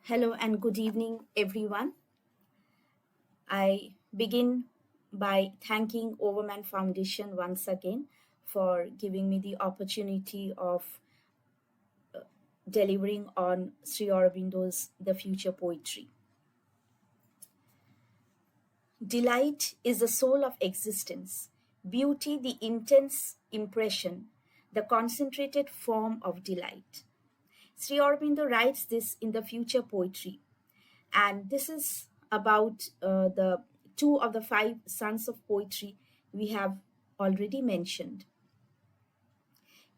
Hello and good evening, everyone. I begin by thanking Overman Foundation once again for giving me the opportunity of delivering on Sri Aurobindo's The Future Poetry. Delight is the soul of existence, beauty, the intense impression, the concentrated form of delight. Sri Aurobindo writes this in The Future Poetry, and this is about the two of the five sons of poetry we have already mentioned.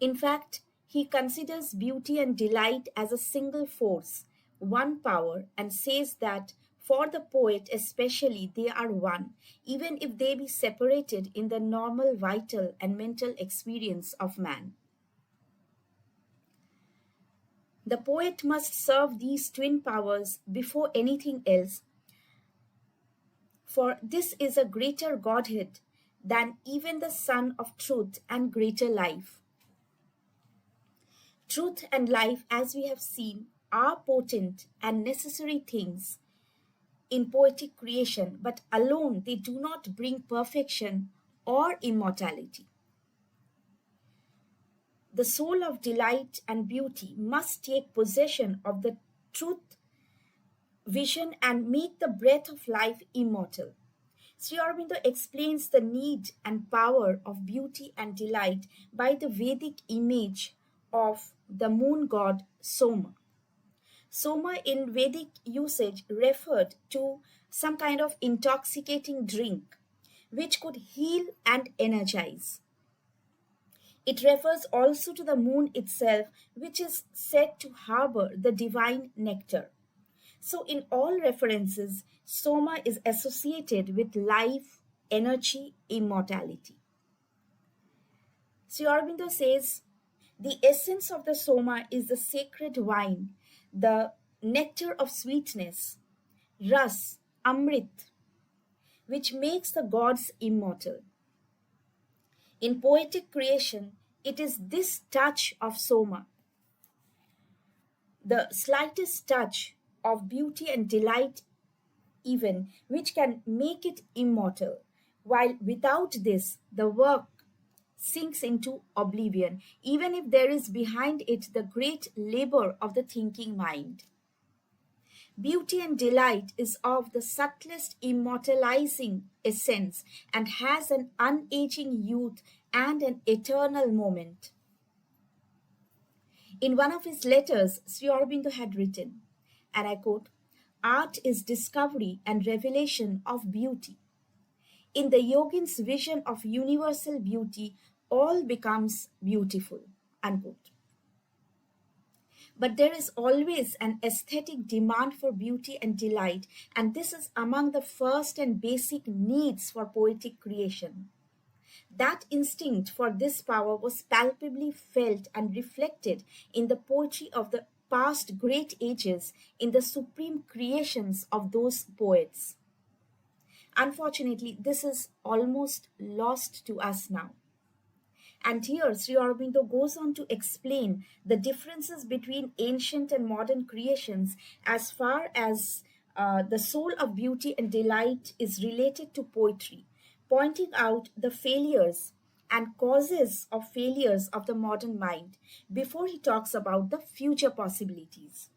In fact, he considers beauty and delight as a single force, one power, and says that for the poet especially they are one, even if they be separated in the normal vital and mental experience of man. The poet must serve these twin powers before anything else, for this is a greater Godhead than even the Sun of Truth and greater life. Truth and life, as we have seen, are potent and necessary things in poetic creation, but alone they do not bring perfection or immortality. The soul of delight and beauty must take possession of the truth vision and make the breath of life immortal. Sri Aurobindo explains the need and power of beauty and delight by the Vedic image of the moon god Soma. Soma in Vedic usage referred to some kind of intoxicating drink which could heal and energize. It refers also to the moon itself, which is said to harbor the divine nectar. So, in all references, Soma is associated with life, energy, immortality. Sri Aurobindo says the essence of the Soma is the sacred wine, the nectar of sweetness, ras, amrit, which makes the gods immortal. In poetic creation, it is this touch of Soma, the slightest touch of beauty and delight, even, which can make it immortal, while without this, the work sinks into oblivion, even if there is behind it the great labor of the thinking mind. Beauty and delight is of the subtlest immortalizing essence and has an unaging youth and an eternal moment. In one of his letters, Sri Aurobindo had written, and I quote, "Art is discovery and revelation of beauty. In the yogin's vision of universal beauty, all becomes beautiful." Unquote. But there is always an aesthetic demand for beauty and delight, and this is among the first and basic needs for poetic creation. That instinct for this power was palpably felt and reflected in the poetry of the past great ages, in the supreme creations of those poets. Unfortunately, this is almost lost to us now. And here, Sri Aurobindo goes on to explain the differences between ancient and modern creations as far as the soul of beauty and delight is related to poetry, pointing out the failures and causes of failures of the modern mind before he talks about the future possibilities.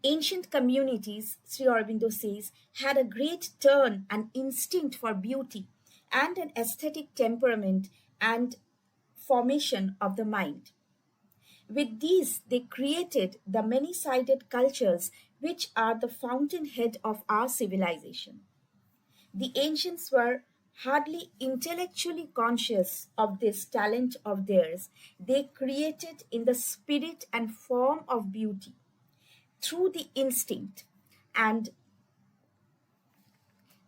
Ancient communities, Sri Aurobindo says, had a great turn and instinct for beauty and an aesthetic temperament and formation of the mind. With these, they created the many sided cultures which are the fountainhead of our civilization. The ancients were hardly intellectually conscious of this talent of theirs. They created in the spirit and form of beauty through the instinct, and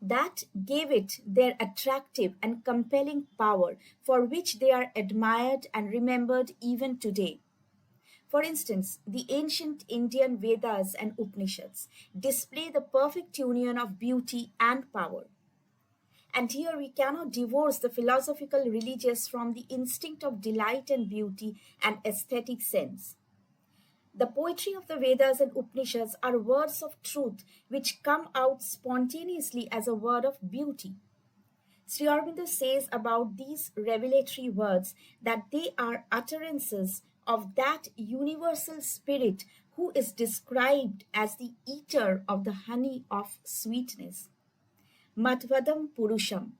that gave it their attractive and compelling power for which they are admired and remembered even today. For instance, the ancient Indian Vedas and Upanishads display the perfect union of beauty and power. And here we cannot divorce the philosophical religious from the instinct of delight and beauty and aesthetic sense. The poetry of the Vedas and Upanishads are words of truth which come out spontaneously as a word of beauty. Sri Aurobindo says about these revelatory words that they are utterances of that universal spirit who is described as the eater of the honey of sweetness, Madhvadam Purusham.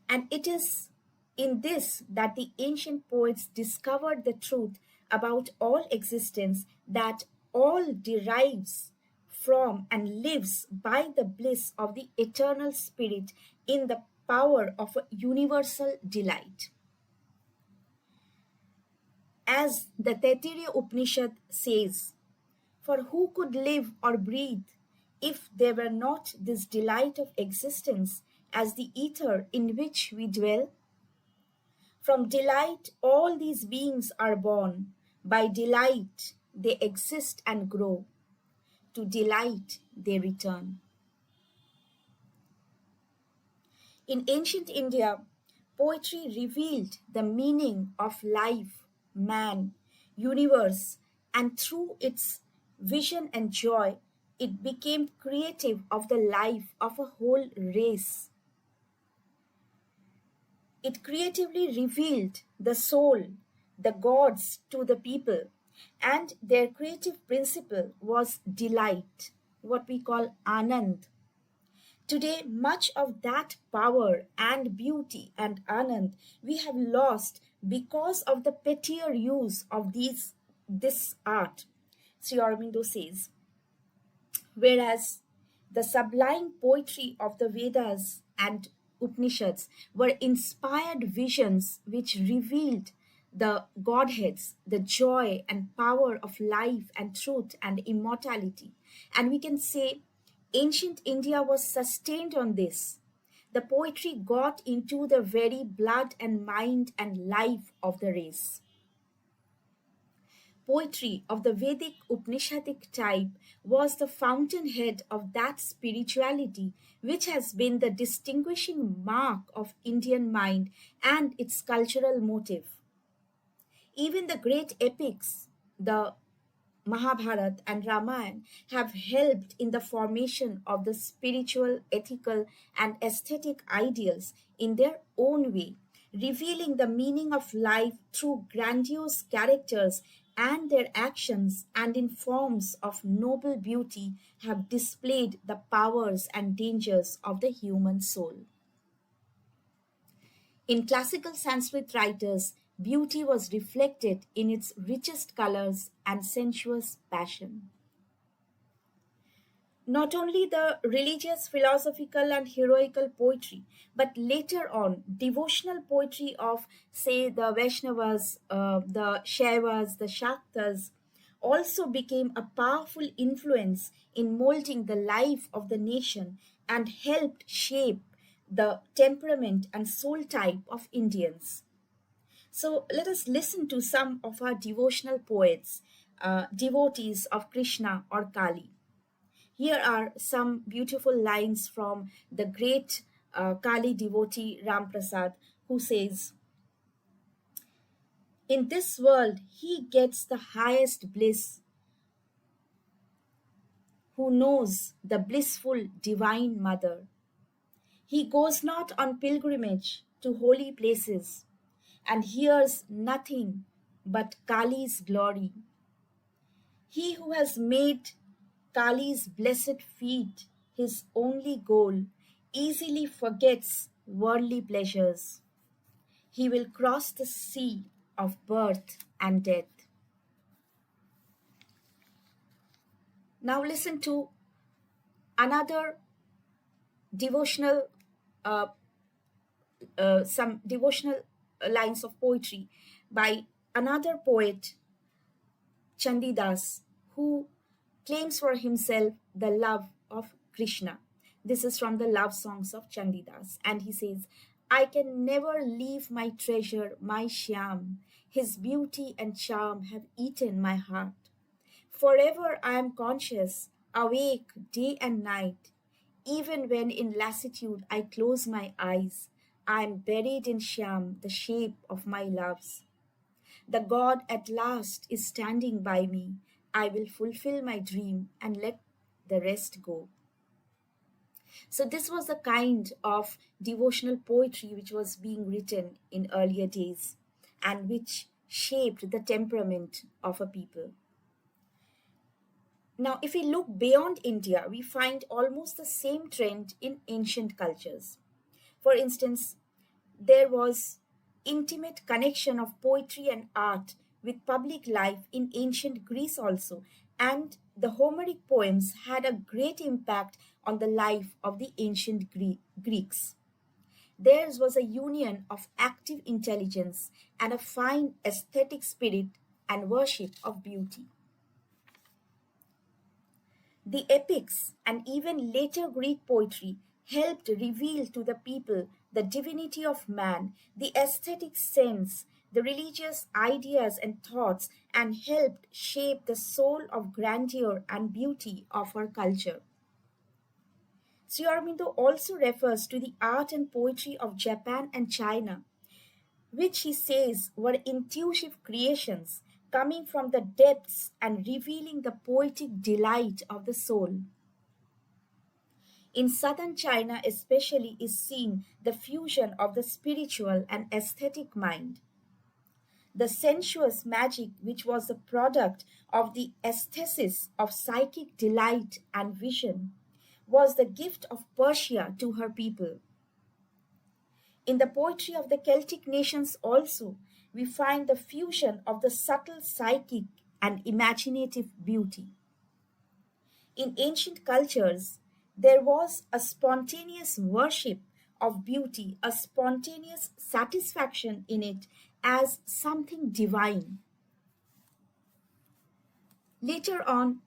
And it is in this that the ancient poets discovered the truth about all existence, that all derives from and lives by the bliss of the eternal spirit in the power of a universal delight. As the Taittiriya Upanishad says, for who could live or breathe if there were not this delight of existence as the ether in which we dwell? From delight, all these beings are born. By delight, they exist and grow. To delight, they return. In ancient India, poetry revealed the meaning of life, man, universe, and through its vision and joy, it became creative of the life of a whole race. It creatively revealed the soul, the gods to the people, and their creative principle was delight, what we call anand. Today, much of that power and beauty and anand we have lost because of the pettier use of this art, Sri Aurobindo says. Whereas the sublime poetry of the Vedas and Upanishads were inspired visions which revealed the Godheads, the joy and power of life and truth and immortality. And we can say ancient India was sustained on this. The poetry got into the very blood and mind and life of the race. Poetry of the Vedic Upanishadic type was the fountainhead of that spirituality which has been the distinguishing mark of Indian mind and its cultural motive. Even the great epics, the Mahabharata and Ramayana, have helped in the formation of the spiritual, ethical, and aesthetic ideals in their own way, revealing the meaning of life through grandiose characters and their actions, and in forms of noble beauty have displayed the powers and dangers of the human soul. In classical Sanskrit writers, beauty was reflected in its richest colors and sensuous passion. Not only the religious, philosophical, and heroical poetry, but later on, devotional poetry of, say, the Vaishnavas, the Shaivas, the Shaktas, also became a powerful influence in molding the life of the nation and helped shape the temperament and soul type of Indians. So let us listen to some of our devotional poets, devotees of Krishna or Kali. Here are some beautiful lines from the great Kali devotee Ram Prasad, who says, in this world, he gets the highest bliss who knows the blissful divine mother. He goes not on pilgrimage to holy places and hears nothing but Kali's glory. He who has made Kali's blessed feet his only goal easily forgets worldly pleasures. He will cross the sea of birth and death. Now listen to another devotional, uh, some devotional lines of poetry by another poet, Chandidas, who claims for himself the love of Krishna. This is from the love songs of Chandidas. And he says, I can never leave my treasure, my Shyam. His beauty and charm have eaten my heart. Forever I am conscious, awake day and night. Even when in lassitude I close my eyes, I am buried in Shyam, the shape of my loves. The God at last is standing by me. I will fulfill my dream and let the rest go. So, this was the kind of devotional poetry which was being written in earlier days and which shaped the temperament of a people. Now, if we look beyond India, we find almost the same trend in ancient cultures. For instance, there was intimate connection of poetry and art with public life in ancient Greece also, and the Homeric poems had a great impact on the life of the ancient Greeks. Theirs was a union of active intelligence and a fine aesthetic spirit and worship of beauty. The epics and even later Greek poetry helped reveal to the people the divinity of man, the aesthetic sense, the religious ideas and thoughts, and helped shape the soul of grandeur and beauty of our culture. Sri Aurobindo also refers to the art and poetry of Japan and China, which he says were intuitive creations coming from the depths and revealing the poetic delight of the soul. In southern China, especially, is seen the fusion of the spiritual and aesthetic mind. The sensuous magic, which was the product of the aesthesis of psychic delight and vision, was the gift of Persia to her people. In the poetry of the Celtic nations also, we find the fusion of the subtle psychic and imaginative beauty. In ancient cultures, there was a spontaneous worship of beauty, a spontaneous satisfaction in it as something divine. Later on,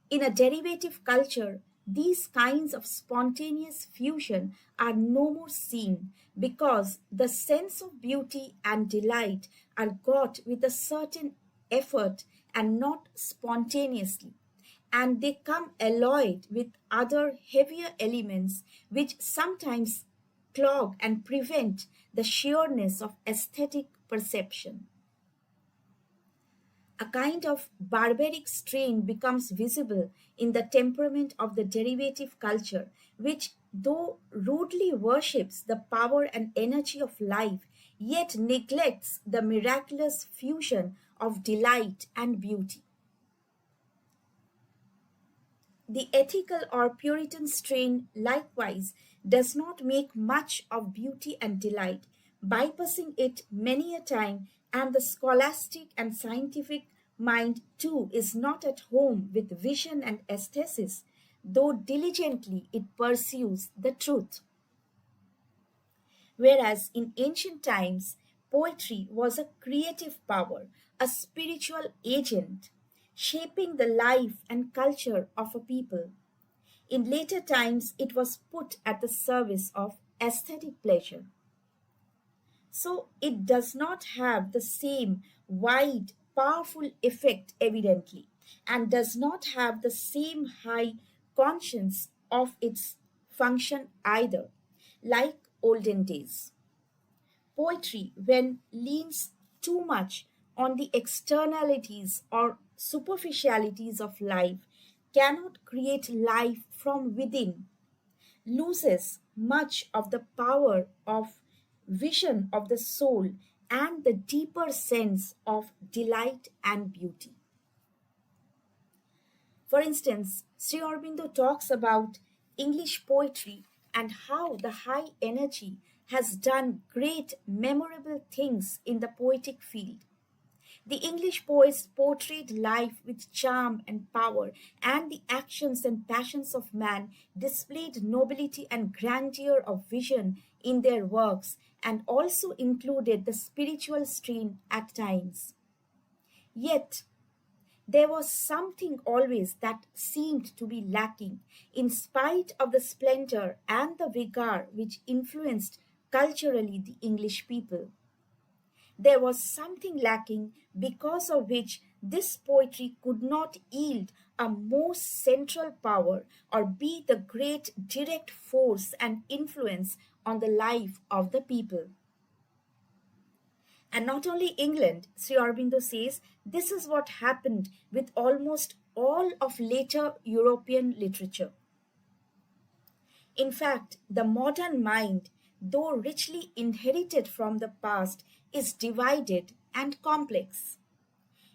in a derivative culture, these kinds of spontaneous fusion are no more seen because the sense of beauty and delight are got with a certain effort and not spontaneously, and they come alloyed with other heavier elements which sometimes clog and prevent the sheerness of aesthetic perception. A kind of barbaric strain becomes visible in the temperament of the derivative culture, which, though rudely worships the power and energy of life, yet neglects the miraculous fusion of delight and beauty. The ethical or Puritan strain likewise does not make much of beauty and delight, bypassing it many a time, and the scholastic and scientific mind too is not at home with vision and aesthesis, though diligently it pursues the truth. Whereas in ancient times, poetry was a creative power, a spiritual agent, shaping the life and culture of a people. In later times, it was put at the service of aesthetic pleasure. So it does not have the same wide, powerful effect, evidently, and does not have the same high conscience of its function either, like olden days. Poetry, when leans too much on the externalities or superficialities of life, cannot create life from within, loses much of the power of vision of the soul and the deeper sense of delight and beauty. For instance, Sri Aurobindo talks about English poetry and how the high energy has done great memorable things in the poetic field. The English poets portrayed life with charm and power, and the actions and passions of man displayed nobility and grandeur of vision in their works, and also included the spiritual strain at times. Yet, there was something always that seemed to be lacking, in spite of the splendor and the vigor which influenced culturally the English people. There was something lacking because of which this poetry could not yield a most central power or be the great direct force and influence on the life of the people. And not only England, Sri Aurobindo says this is what happened with almost all of later European literature. In fact, the modern mind, though richly inherited from the past, is divided and complex.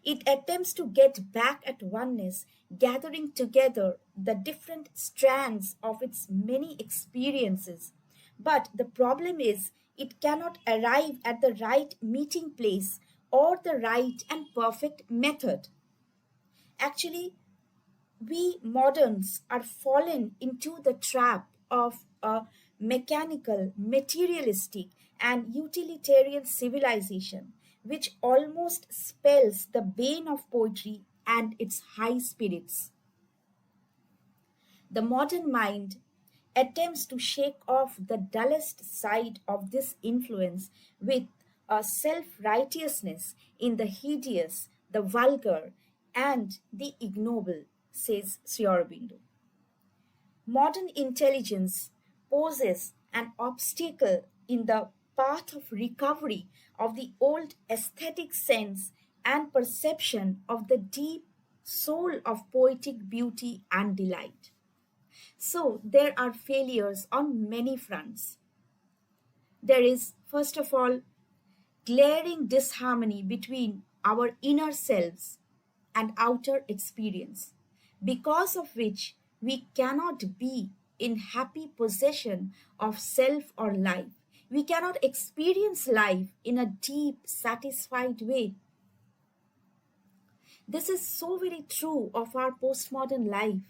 It attempts to get back at oneness, gathering together the different strands of its many experiences. But the problem is, it cannot arrive at the right meeting place or the right and perfect method. Actually, we moderns are fallen into the trap of a mechanical, materialistic, and utilitarian civilization, which almost spells the bane of poetry and its high spirits. The modern mind attempts to shake off the dullest side of this influence with a self righteousness in the hideous, the vulgar, and the ignoble, says Sri Aurobindo. Modern intelligence poses an obstacle in the path of recovery of the old aesthetic sense and perception of the deep soul of poetic beauty and delight. So, there are failures on many fronts. There is, first of all, glaring disharmony between our inner selves and outer experience, because of which we cannot be in happy possession of self or life. We cannot experience life in a deep, satisfied way. This is so very true of our postmodern life.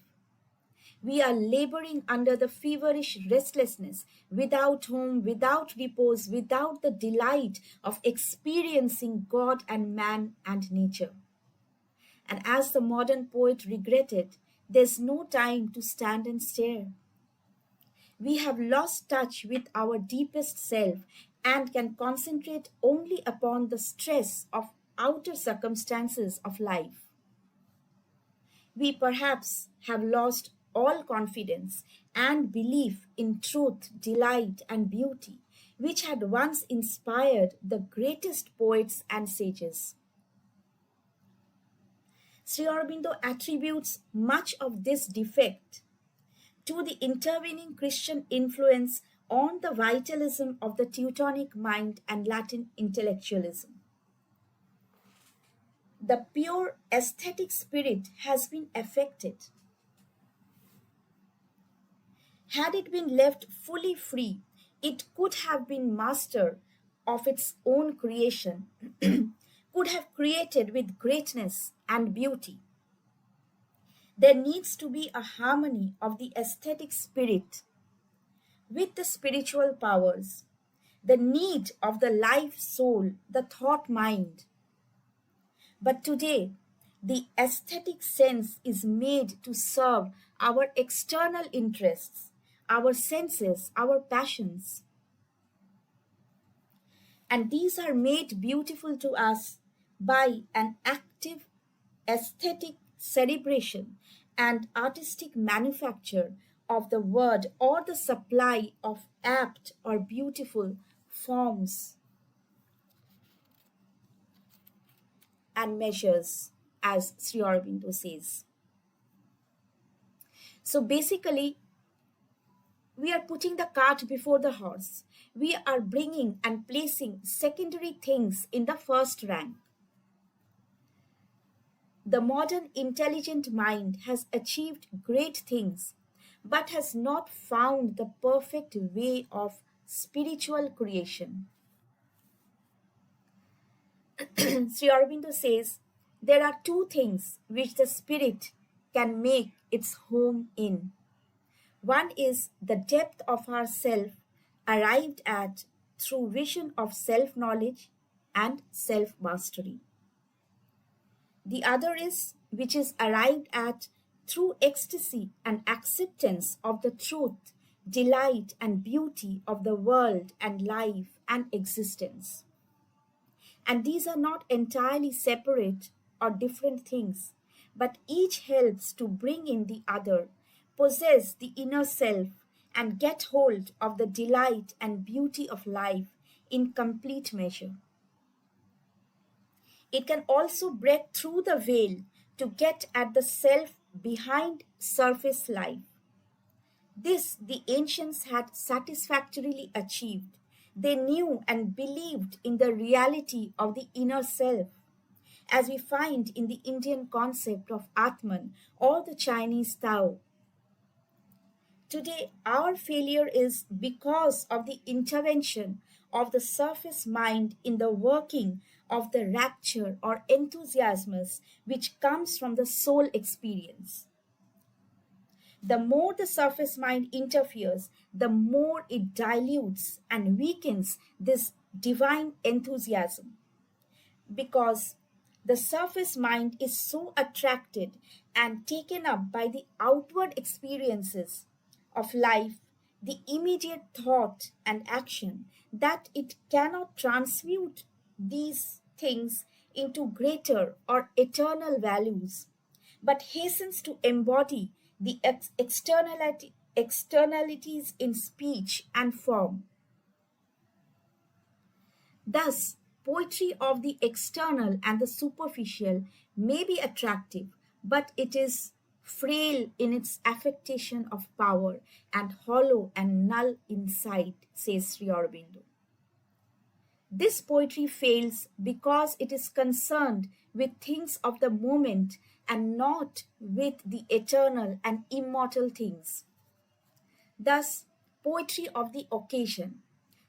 We are laboring under the feverish restlessness, without home, without repose, without the delight of experiencing God and man and nature. And as the modern poet regretted, there's no time to stand and stare. We have lost touch with our deepest self and can concentrate only upon the stress of outer circumstances of life. We perhaps have lost all confidence and belief in truth, delight, and beauty, which had once inspired the greatest poets and sages. Sri Aurobindo attributes much of this defect to the intervening Christian influence on the vitalism of the Teutonic mind and Latin intellectualism. The pure aesthetic spirit has been affected. Had it been left fully free, it could have been master of its own creation, could have created with greatness and beauty. There needs to be a harmony of the aesthetic spirit with the spiritual powers, the need of the life soul, the thought mind. But today, the aesthetic sense is made to serve our external interests, our senses, our passions. And these are made beautiful to us by an active aesthetic celebration and artistic manufacture of the word or the supply of apt or beautiful forms and measures, as Sri Aurobindo says. So basically, we are putting the cart before the horse. We are bringing and placing secondary things in the first rank. The modern intelligent mind has achieved great things, but has not found the perfect way of spiritual creation. Sri Aurobindo says there are two things which the spirit can make its home in. One is the depth of our self arrived at through vision of self knowledge and self mastery. The other is which is arrived at through ecstasy and acceptance of the truth, delight, and beauty of the world and life and existence. And these are not entirely separate or different things, but each helps to bring in the other, possess the inner self, and get hold of the delight and beauty of life in complete measure. It can also break through the veil to get at the self behind surface life. This the ancients had satisfactorily achieved. They knew and believed in the reality of the inner self, as we find in the Indian concept of Atman or the Chinese Tao. Today, our failure is because of the intervention of the surface mind in the working of the rapture or enthusiasmus which comes from the soul experience. The more the surface mind interferes, the more it dilutes and weakens this divine enthusiasm, because the surface mind is so attracted and taken up by the outward experiences of life, the immediate thought and action, that it cannot transmute these things into greater or eternal values, but hastens to embody the externalities in speech and form. Thus, poetry of the external and the superficial may be attractive, but it is frail in its affectation of power and hollow and null inside, says Sri Aurobindo. This poetry fails because it is concerned with things of the moment and not with the eternal and immortal things. Thus, poetry of the occasion,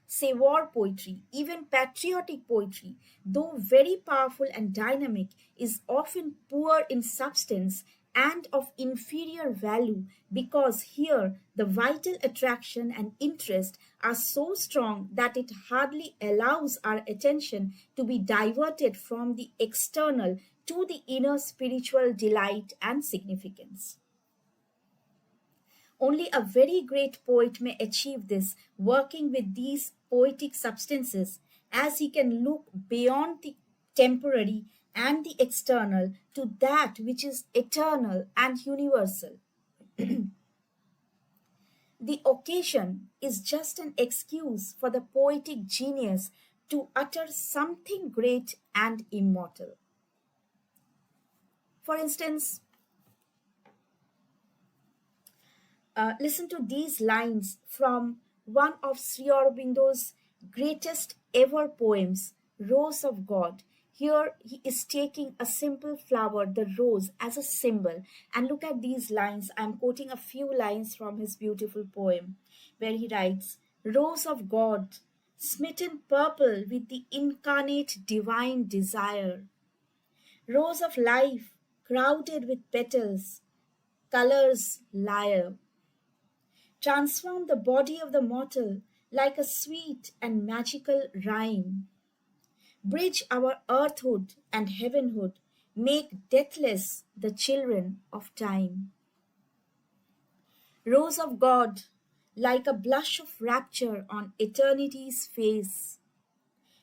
say war poetry, even patriotic poetry, though very powerful and dynamic, is often poor in substance and of inferior value, because here the vital attraction and interest are so strong that it hardly allows our attention to be diverted from the external to the inner spiritual delight and significance. Only a very great poet may achieve this, working with these poetic substances, as he can look beyond the temporary and the external to that which is eternal and universal. The occasion is just an excuse for the poetic genius to utter something great and immortal. For instance, listen to these lines from one of Sri Aurobindo's greatest ever poems, Rose of God. Here he is taking a simple flower, the rose, as a symbol. And look at these lines. I'm quoting a few lines from his beautiful poem, where he writes, Rose of God, smitten purple with the incarnate divine desire. Rose of life, crowded with petals, colors lyre. Transform the body of the mortal like a sweet and magical rhyme. Bridge our earthhood and heavenhood, make deathless the children of time. Rose of God, like a blush of rapture on eternity's face.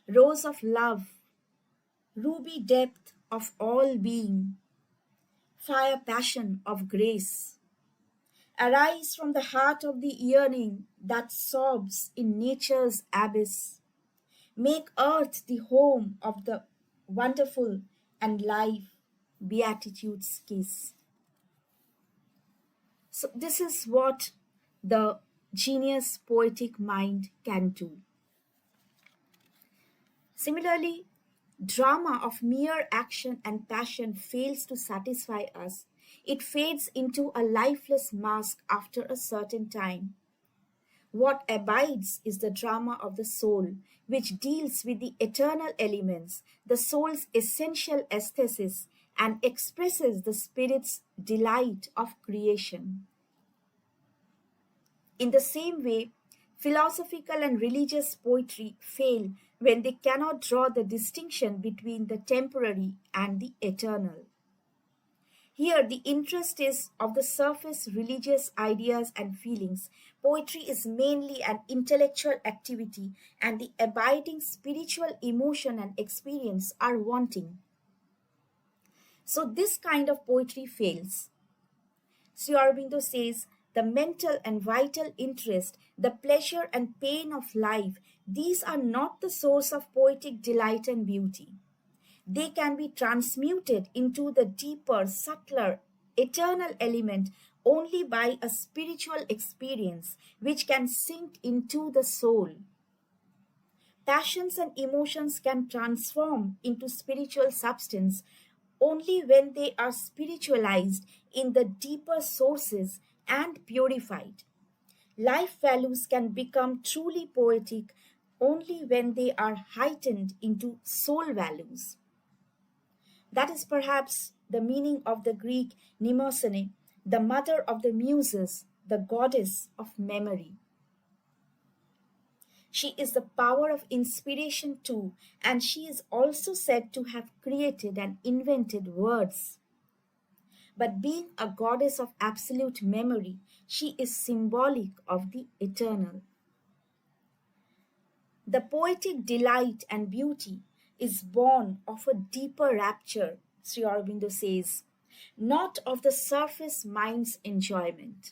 Rose of love, ruby depth of all being, fire passion of grace. Arise from the heart of the yearning that sobs in nature's abyss. Make earth the home of the wonderful, and life beatitude's kiss. So, this is what the genius poetic mind can do. Similarly, drama of mere action and passion fails to satisfy us. It fades into a lifeless mask after a certain time. What abides is the drama of the soul, which deals with the eternal elements, the soul's essential aesthesis, and expresses the spirit's delight of creation. In the same way, philosophical and religious poetry fail when they cannot draw the distinction between the temporary and the eternal. Here, the interest is of the surface religious ideas and feelings. Poetry is mainly an intellectual activity, and the abiding spiritual emotion and experience are wanting. So, this kind of poetry fails. Sri Aurobindo says, the mental and vital interest, the pleasure and pain of life, these are not the source of poetic delight and beauty. They can be transmuted into the deeper, subtler, eternal element only by a spiritual experience which can sink into the soul. Passions and emotions can transform into spiritual substance only when they are spiritualized in the deeper sources and purified. Life values can become truly poetic only when they are heightened into soul values. That is perhaps the meaning of the Greek Mnemosyne, the mother of the muses, the goddess of memory. She is the power of inspiration too, and she is also said to have created and invented words. But being a goddess of absolute memory, she is symbolic of the eternal. The poetic delight and beauty is born of a deeper rapture, Sri Aurobindo says, not of the surface mind's enjoyment.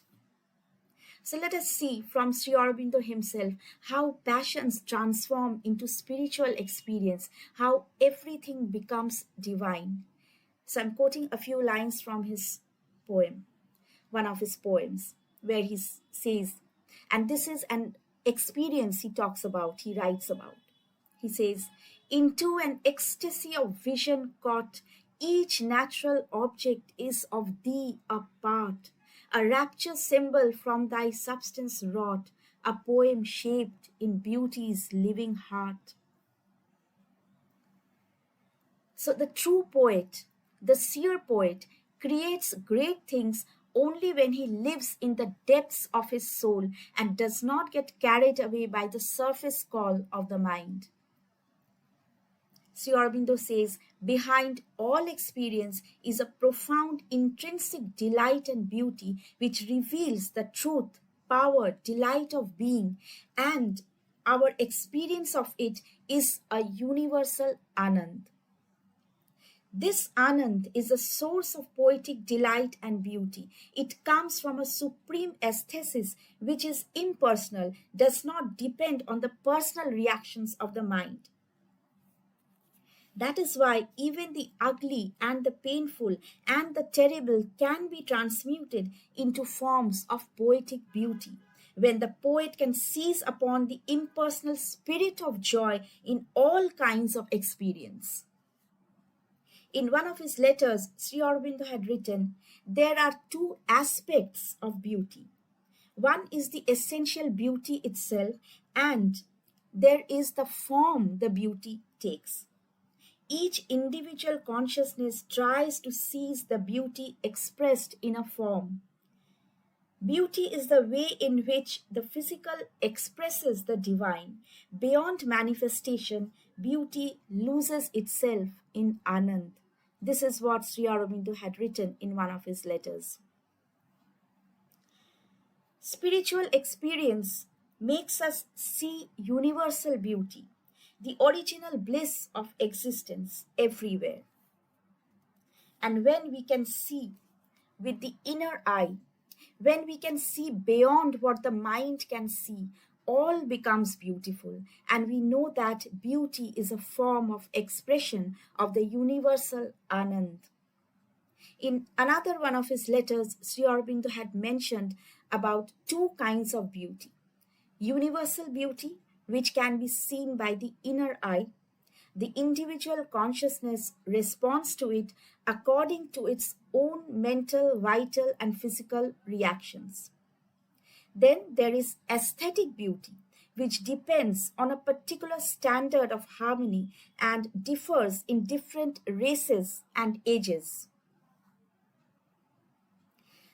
So let us see from Sri Aurobindo himself how passions transform into spiritual experience, how everything becomes divine. So I'm quoting a few lines from his poem, one of his poems, where he says, and this is an experience he talks about, he writes about. He says, into an ecstasy of vision caught, each natural object is of thee a part, a rapture symbol from thy substance wrought, a poem shaped in beauty's living heart. So the true poet, the seer poet, creates great things only when he lives in the depths of his soul and does not get carried away by the surface call of the mind. Sri Aurobindo says, behind all experience is a profound intrinsic delight and beauty which reveals the truth, power, delight of being, and our experience of it is a universal Anand. This Anand is a source of poetic delight and beauty. It comes from a supreme aesthesis which is impersonal, does not depend on the personal reactions of the mind. That is why even the ugly and the painful and the terrible can be transmuted into forms of poetic beauty, when the poet can seize upon the impersonal spirit of joy in all kinds of experience. In one of his letters, Sri Aurobindo had written, there are two aspects of beauty. One is the essential beauty itself, and there is the form the beauty takes. Each individual consciousness tries to seize the beauty expressed in a form. Beauty is the way in which the physical expresses the divine. Beyond manifestation, beauty loses itself in Anand. This is what Sri Aurobindo had written in one of his letters. Spiritual experience makes us see universal beauty, the original bliss of existence everywhere. And when we can see with the inner eye, when we can see beyond what the mind can see, all becomes beautiful. And we know that beauty is a form of expression of the universal Anand. In another one of his letters, Sri Aurobindo had mentioned about two kinds of beauty. Universal beauty, which can be seen by the inner eye. The individual consciousness responds to it according to its own mental, vital, and physical reactions. Then there is aesthetic beauty, which depends on a particular standard of harmony and differs in different races and ages.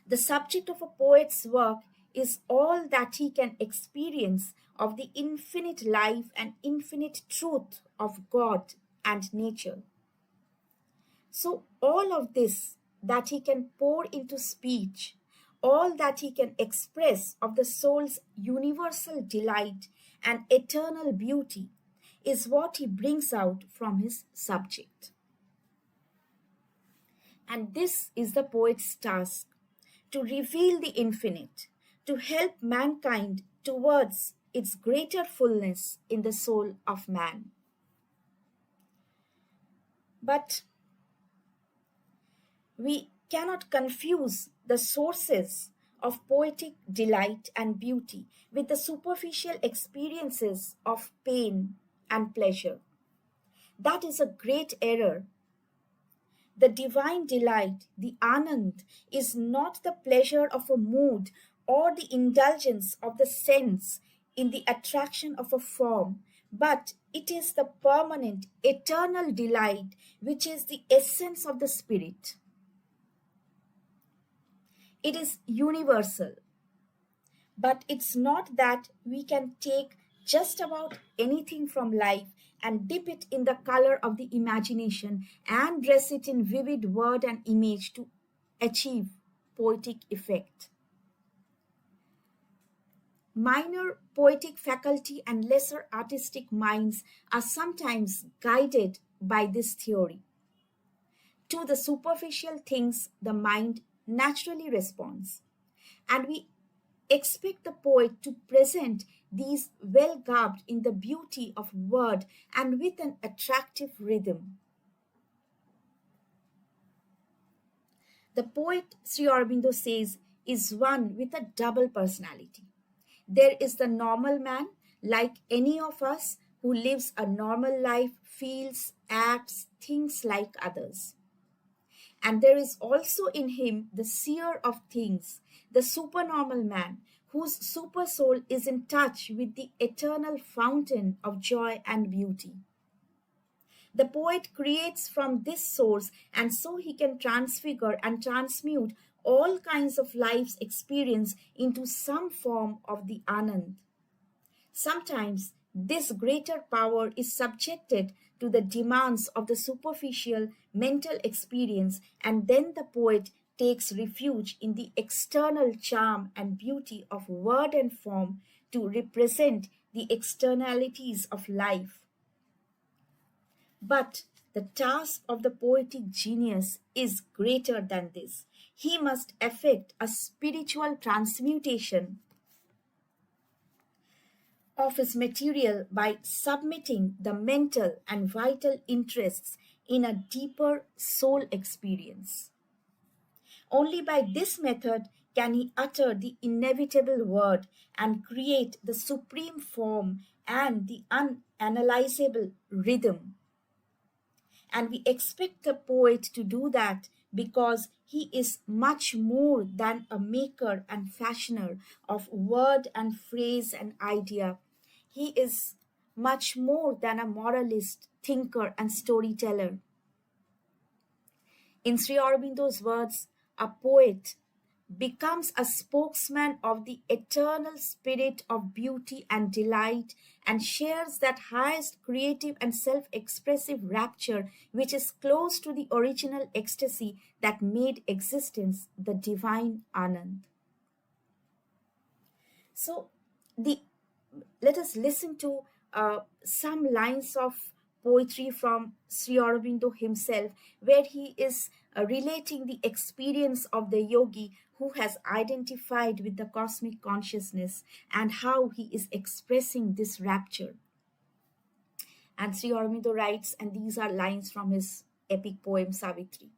The subject of a poet's work is all that he can experience of the infinite life and infinite truth of God and nature. So, all of this that he can pour into speech, all that he can express of the soul's universal delight and eternal beauty, is what he brings out from his subject. And this is the poet's task, to reveal the infinite, to help mankind towards its greater fullness in the soul of man. But we cannot confuse the sources of poetic delight and beauty with the superficial experiences of pain and pleasure. That is a great error. The divine delight, the anand, is not the pleasure of a mood or the indulgence of the sense in the attraction of a form, but it is the permanent, eternal delight which is the essence of the spirit. It is universal, but it's not that we can take just about anything from life and dip it in the color of the imagination and dress it in vivid word and image to achieve poetic effect. Minor poetic faculty and lesser artistic minds are sometimes guided by this theory. To the superficial things, the mind naturally responds, and we expect the poet to present these well garbed in the beauty of word and with an attractive rhythm. The poet, Sri Aurobindo says, is one with a double personality. There is the normal man, like any of us, who lives a normal life, feels, acts, thinks like others. And there is also in him the seer of things, the supernormal man, whose super soul is in touch with the eternal fountain of joy and beauty. The poet creates from this source, and so he can transfigure and transmute all kinds of life's experience into some form of the Anand. Sometimes this greater power is subjected to the demands of the superficial mental experience, and then the poet takes refuge in the external charm and beauty of word and form to represent the externalities of life. But the task of the poetic genius is greater than this. He must effect a spiritual transmutation of his material by submitting the mental and vital interests in a deeper soul experience. Only by this method can he utter the inevitable word and create the supreme form and the unanalyzable rhythm. And we expect the poet to do that because he is much more than a maker and fashioner of word and phrase and idea. He is much more than a moralist, thinker, and storyteller. In Sri Aurobindo's words, a poet becomes a spokesman of the eternal spirit of beauty and delight and shares that highest creative and self expressive rapture which is close to the original ecstasy that made existence the divine Anand. So, the let us listen to some lines of poetry from Sri Aurobindo himself, where he is relating the experience of the yogi who has identified with the cosmic consciousness and how he is expressing this rapture. And Sri Aurobindo writes, and these are lines from his epic poem Savitri.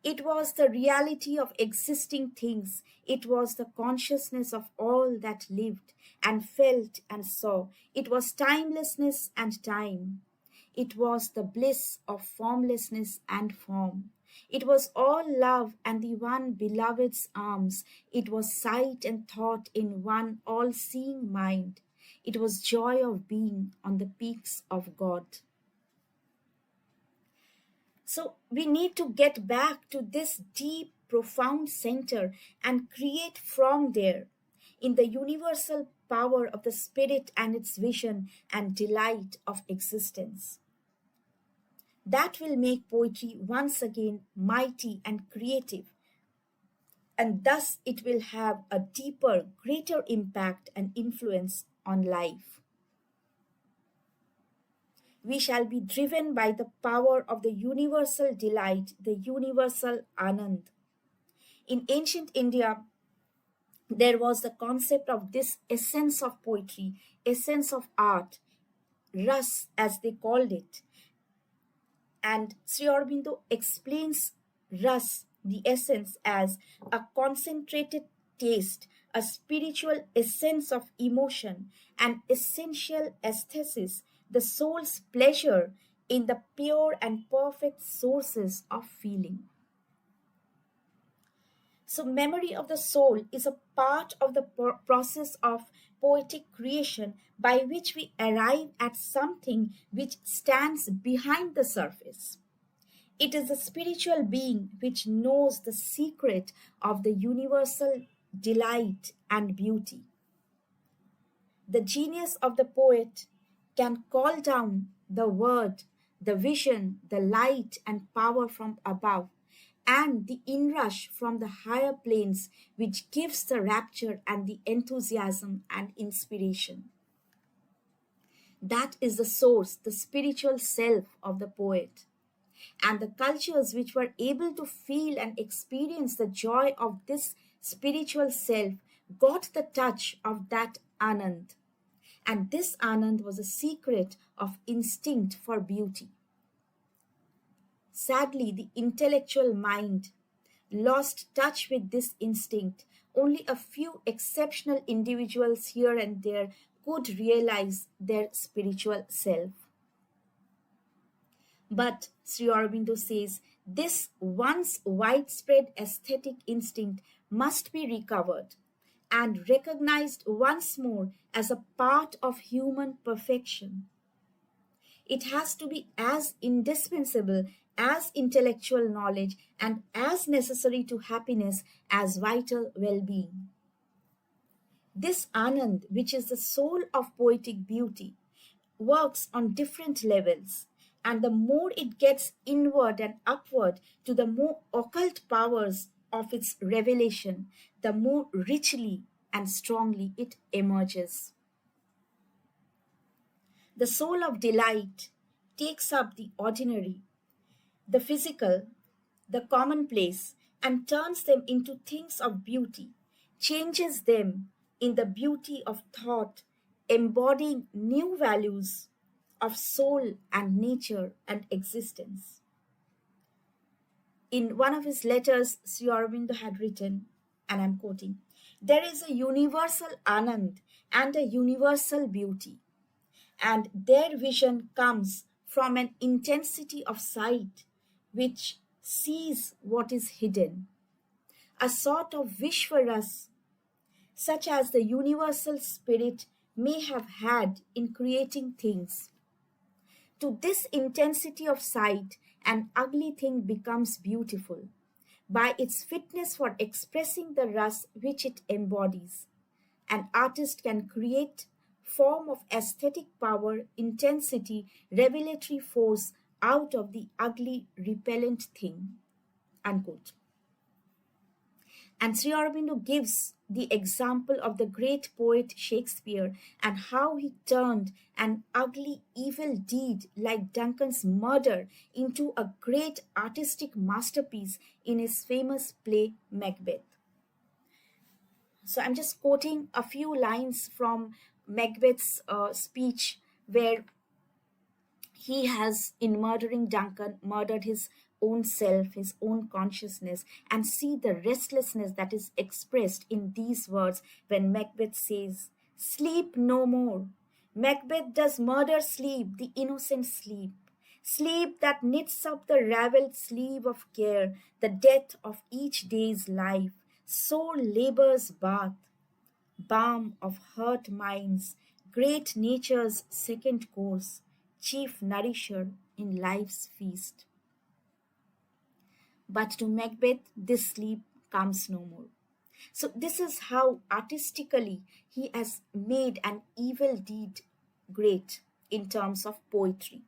It was the reality of existing things. It was the consciousness of all that lived and felt and saw. It was timelessness and time. It was the bliss of formlessness and form. It was all love and the one beloved's arms. It was sight and thought in one all-seeing mind. It was joy of being on the peaks of God. So we need to get back to this deep, profound center and create from there in the universal power of the spirit and its vision and delight of existence. That will make poetry once again mighty and creative, and thus it will have a deeper, greater impact and influence on life. We shall be driven by the power of the universal delight, the universal Anand. In ancient India, there was the concept of this essence of poetry, essence of art, ras as they called it. And Sri Aurobindo explains ras, the essence, as a concentrated taste, a spiritual essence of emotion, an essential aesthesis, the soul's pleasure in the pure and perfect sources of feeling. So, memory of the soul is a part of the process of poetic creation by which we arrive at something which stands behind the surface. It is the spiritual being which knows the secret of the universal delight and beauty. The genius of the poet can call down the word, the vision, the light and power from above, and the inrush from the higher planes, which gives the rapture and the enthusiasm and inspiration. That is the source, the spiritual self of the poet. And the cultures which were able to feel and experience the joy of this spiritual self got the touch of that Anand. And this Anand was a secret of instinct for beauty. Sadly, the intellectual mind lost touch with this instinct. Only a few exceptional individuals here and there could realize their spiritual self. But Sri Aurobindo says this once widespread aesthetic instinct must be recovered and recognized once more as a part of human perfection. It has to be as indispensable as intellectual knowledge and as necessary to happiness as vital well being. This Anand, which is the soul of poetic beauty, works on different levels, and the more it gets inward and upward to the more occult powers of its revelation, the more richly and strongly it emerges. The soul of delight takes up the ordinary, the physical, the commonplace, and turns them into things of beauty, changes them in the beauty of thought, embodying new values of soul and nature and existence. In one of his letters, Sri Aurobindo had written, and I'm quoting, "There is a universal Anand and a universal beauty, and their vision comes from an intensity of sight which sees what is hidden, a sort of Vishwaras, such as the universal spirit may have had in creating things. To this intensity of sight, an ugly thing becomes beautiful by its fitness for expressing the ras which it embodies. An artist can create form of aesthetic power, intensity, revelatory force out of the ugly, repellent thing." Unquote. And Sri Aurobindo gives the example of the great poet Shakespeare and how he turned an ugly, evil deed like Duncan's murder into a great artistic masterpiece in his famous play Macbeth. So I'm just quoting a few lines from Macbeth's speech where he has, in murdering Duncan, murdered his own self, his own consciousness, and see the restlessness that is expressed in these words when Macbeth says, "Sleep no more. Macbeth does murder sleep, the innocent sleep. Sleep that knits up the ravelled sleeve of care, the death of each day's life, sore labor's bath, balm of hurt minds, great nature's second course, chief nourisher in life's feast." But to Macbeth, this sleep comes no more. So, this is how artistically he has made an evil deed great in terms of poetry.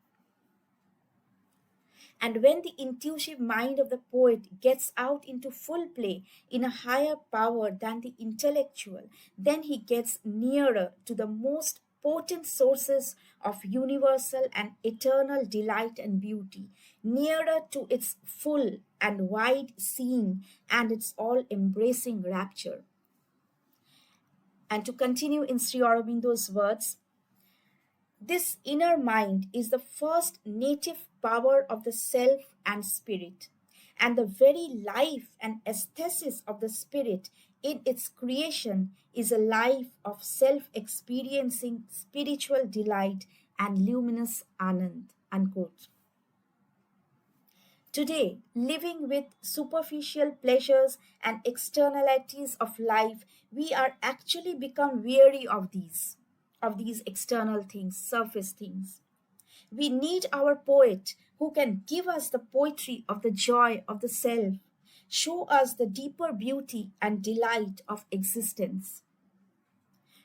And when the intuitive mind of the poet gets out into full play in a higher power than the intellectual, then he gets nearer to the most potent sources of universal and eternal delight and beauty, nearer to its full and wide seeing and its all embracing rapture. And to continue in Sri Aurobindo's words, this inner mind is the first native power of the self and spirit. And the very life and aesthesis of the spirit in its creation is a life of self experiencing spiritual delight and luminous anand. Unquote. Today, living with superficial pleasures and externalities of life, we are actually become weary of these external things, surface things. We need our poet who can give us the poetry of the joy of the self, show us the deeper beauty and delight of existence.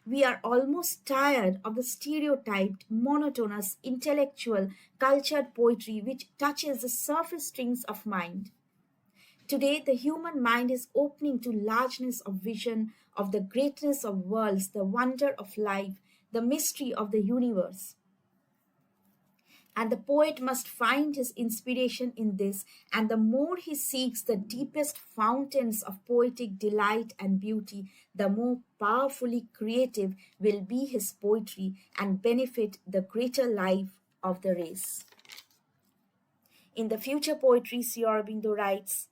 We are almost tired of the stereotyped, monotonous, intellectual, cultured poetry which touches the surface strings of mind. Today, the human mind is opening to largeness of vision, of the greatness of worlds, the wonder of life, the mystery of the universe. And the poet must find his inspiration in this, and the more he seeks the deepest fountains of poetic delight and beauty, the more powerfully creative will be his poetry and benefit the greater life of the race. In the future poetry, Sri Aurobindo writes,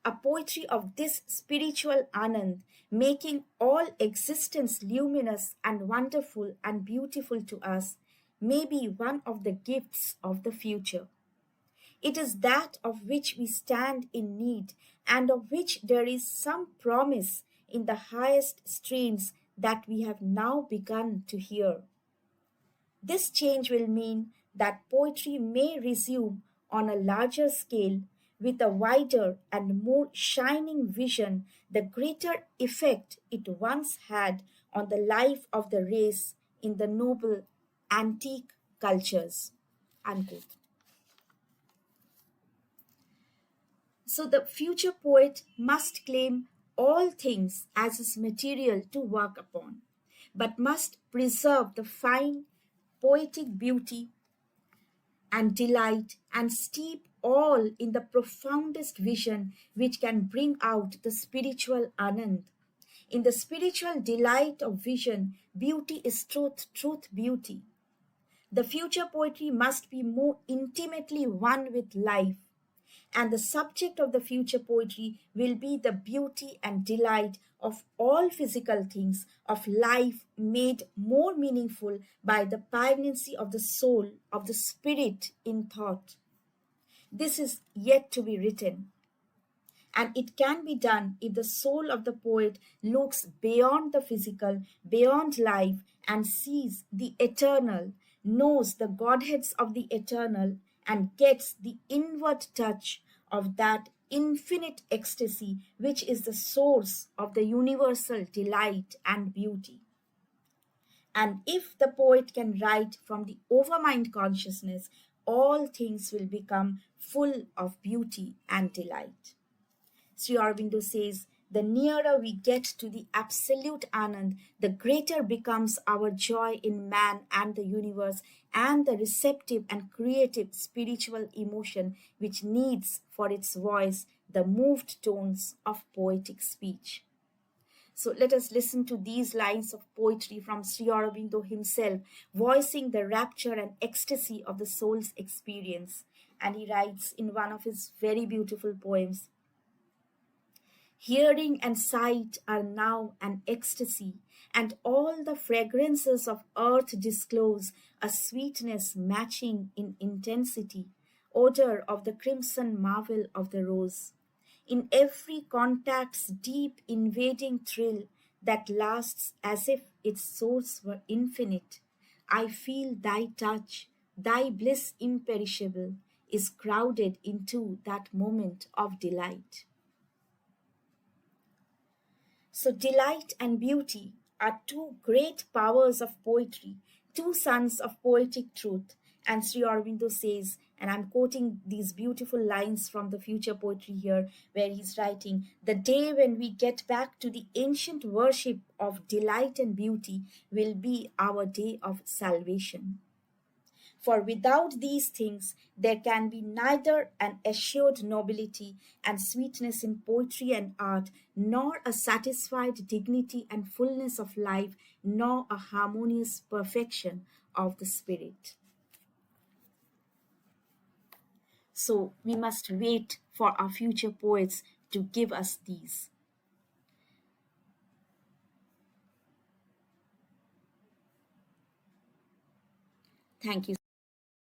a poetry of this spiritual anand, making all existence luminous and wonderful and beautiful to us, may be one of the gifts of the future. It is that of which we stand in need and of which there is some promise in the highest strains that we have now begun to hear. This change will mean that poetry may resume on a larger scale with a wider and more shining vision the greater effect it once had on the life of the race in the noble antique cultures. Unquote. So the future poet must claim all things as his material to work upon, but must preserve the fine poetic beauty and delight and steep all in the profoundest vision which can bring out the spiritual anand. In the spiritual delight of vision, beauty is truth, truth beauty. The future poetry must be more intimately one with life, and the subject of the future poetry will be the beauty and delight of all physical things, of life made more meaningful by the poignancy of the soul, of the spirit in thought. This is yet to be written. And it can be done if the soul of the poet looks beyond the physical, beyond life, and sees the eternal, knows the Godheads of the eternal, and gets the inward touch of that infinite ecstasy which is the source of the universal delight and beauty. And if the poet can write from the overmind consciousness, all things will become full of beauty and delight. Sri Aurobindo says, the nearer we get to the absolute Anand, the greater becomes our joy in man and the universe and the receptive and creative spiritual emotion which needs for its voice the moved tones of poetic speech. So let us listen to these lines of poetry from Sri Aurobindo himself, voicing the rapture and ecstasy of the soul's experience. And he writes in one of his very beautiful poems, hearing and sight are now an ecstasy, and all the fragrances of earth disclose a sweetness matching in intensity, odor of the crimson marvel of the rose. In every contact's deep invading thrill that lasts as if its source were infinite, I feel thy touch, thy bliss imperishable, is crowded into that moment of delight. So, delight and beauty are two great powers of poetry, two sons of poetic truth. And Sri Aurobindo says, and I'm quoting these beautiful lines from the future poetry here, where he's writing, the day when we get back to the ancient worship of delight and beauty will be our day of salvation. For without these things, there can be neither an assured nobility and sweetness in poetry and art, nor a satisfied dignity and fullness of life, nor a harmonious perfection of the spirit. So we must wait for our future poets to give us these. Thank you.